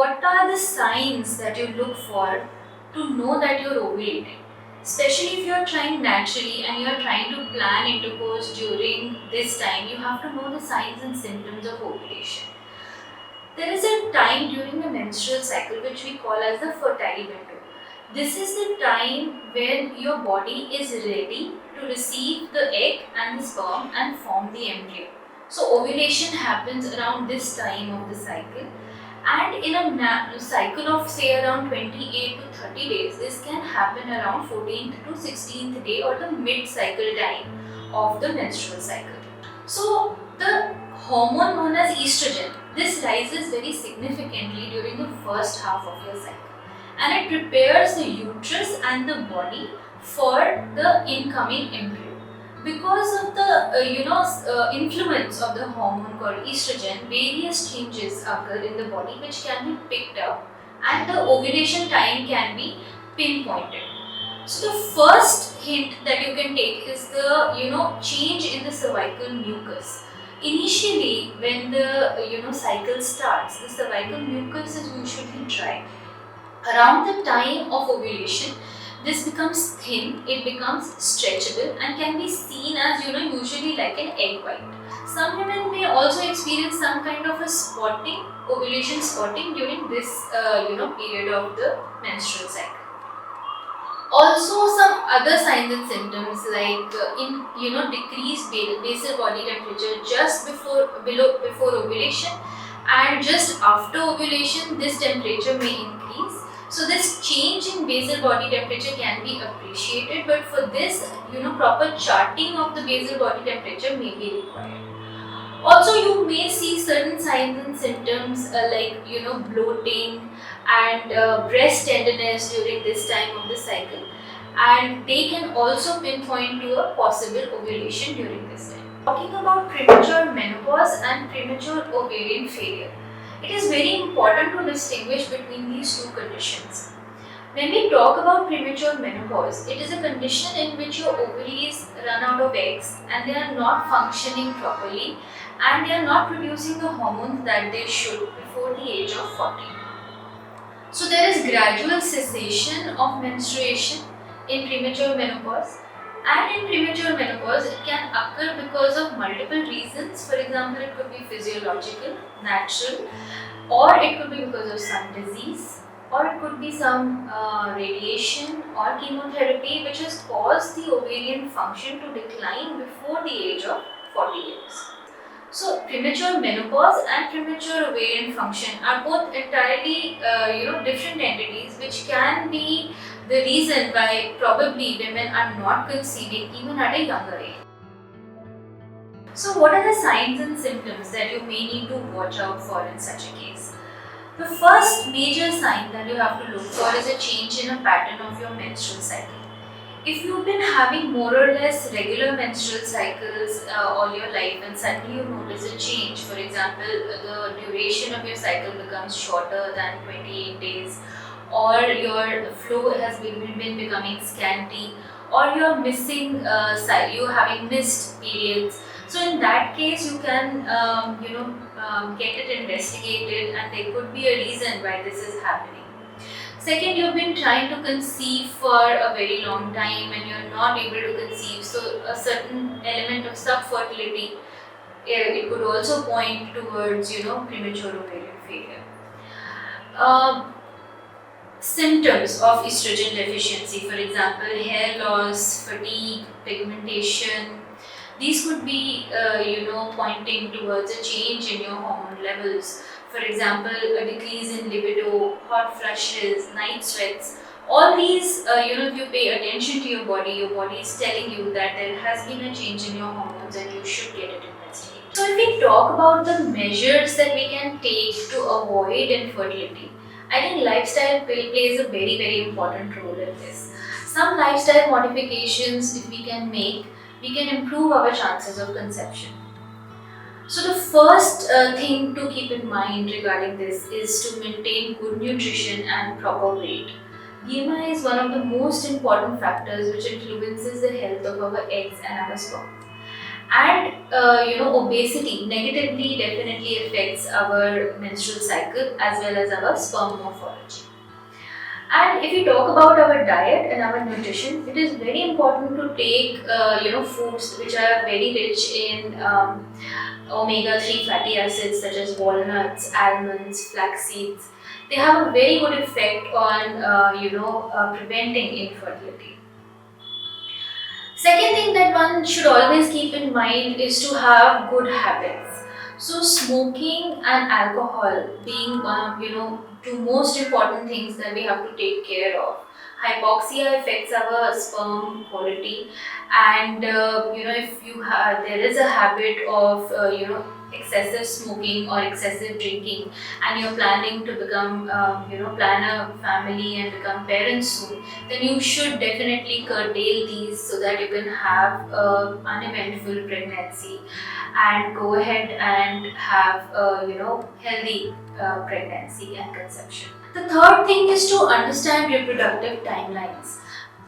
what are the signs that you look for to know that you're ovulating? Especially if you're trying naturally and you're trying to plan intercourse during this time, you have to know the signs and symptoms of ovulation. There is a time during the menstrual cycle which we call as the fertile window. This is the time when your body is ready to receive the egg and the sperm and form the embryo. So ovulation happens around this time of the cycle, and in a cycle of say around 28 to 30 days, this can happen around 14th to 16th day or the mid-cycle time of the menstrual cycle. So the hormone known as estrogen, this rises very significantly during the first half of your cycle, and it prepares the uterus and the body for the incoming embryo. Because of the influence of the hormone called estrogen, various changes occur in the body which can be picked up, and the ovulation time can be pinpointed. So the first hint that you can take is the change in the cervical mucus. Initially, when the cycle starts, the cervical mucus is usually dry. Around the time of ovulation, this becomes thin, it becomes stretchable and can be seen as usually like an egg white. Some women may also experience some kind of a spotting, ovulation spotting during this period of the menstrual cycle. Also, some other signs and symptoms like decreased basal body temperature just before ovulation, and just after ovulation this temperature may increase. So this change in basal body temperature can be appreciated, but for this proper charting of the basal body temperature may be required. Also, you may see certain signs and symptoms like bloating and breast tenderness during this time of the cycle, and they can also pinpoint to a possible ovulation during this time. Talking about premature menopause and premature ovarian failure, it is very important to distinguish between these two conditions. When we talk about premature menopause, it is a condition in which your ovaries run out of eggs and they are not functioning properly, and they are not producing the hormones that they should before the age of 40. So there is gradual cessation of menstruation in premature menopause, and in premature menopause it can occur because of multiple reasons. For example, it could be physiological, natural, or it could be because of some disease, or it could be some radiation or chemotherapy which has caused the ovarian function to decline before the age of 40 years. So premature menopause and premature ovarian function are both entirely different entities which can be the reason why probably women are not conceiving even at a younger age. So what are the signs and symptoms that you may need to watch out for in such a case? The first major sign that you have to look for is a change in a pattern of your menstrual cycle. If you've been having more or less regular menstrual cycles all your life and suddenly you notice a change, for example, the duration of your cycle becomes shorter than 28 days, or your flow has been becoming scanty, or you're missing, you're having missed periods. So in that case, you can get it investigated, and there could be a reason why this is happening. Second, you've been trying to conceive for a very long time and you're not able to conceive, so a certain element of subfertility, it could also point towards premature ovarian failure. Symptoms of estrogen deficiency, for example, hair loss, fatigue, pigmentation, these could be pointing towards a change in your hormone levels. For example, a decrease in libido, hot flushes, night sweats. All these, if you pay attention to your body is telling you that there has been a change in your hormones and you should get it investigated. So if we talk about the measures that we can take to avoid infertility, I think lifestyle plays a very, very important role in this. Some lifestyle modifications, if we can make, we can improve our chances of conception. So the first thing to keep in mind regarding this is to maintain good nutrition and proper weight. BMI is one of the most important factors which influences the health of our eggs and our sperm. And obesity negatively definitely affects our menstrual cycle as well as our sperm morphology. And if we talk about our diet and our nutrition, it is very important to take foods which are very rich in omega-3 fatty acids such as walnuts, almonds, flax seeds. They have a very good effect on preventing infertility. Second thing that one should always keep in mind is to have good habits. So smoking and alcohol being one of two most important things that we have to take care of. Hypoxia affects our sperm quality, and if there is a habit of excessive smoking or excessive drinking, and you're planning to become plan a family and become parents soon, then you should definitely curtail these so that you can have uneventful pregnancy and go ahead and have a healthy pregnancy and conception. The third thing is to understand reproductive timelines.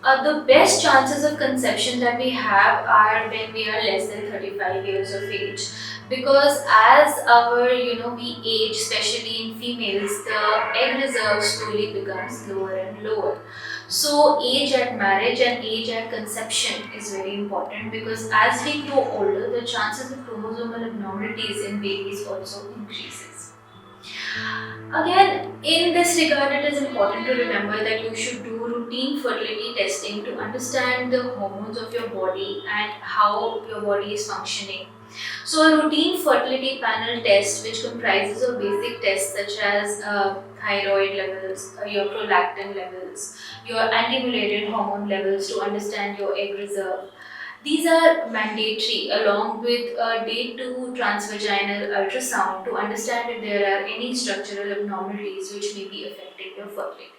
The best chances of conception that we have are when we are less than 35 years of age, because as our we age, especially in females, the egg reserve slowly becomes lower and lower. So age at marriage and age at conception is very important, because as we grow older, the chances of chromosomal abnormalities in babies also increases. Again, in this regard, it is important to remember that you should do routine fertility testing to understand the hormones of your body and how your body is functioning. So, a routine fertility panel test, which comprises of basic tests such as thyroid levels, your prolactin levels, your anti-mulated hormone levels to understand your egg reserve. These are mandatory, along with a day 2 transvaginal ultrasound to understand if there are any structural abnormalities which may be affecting your fertility.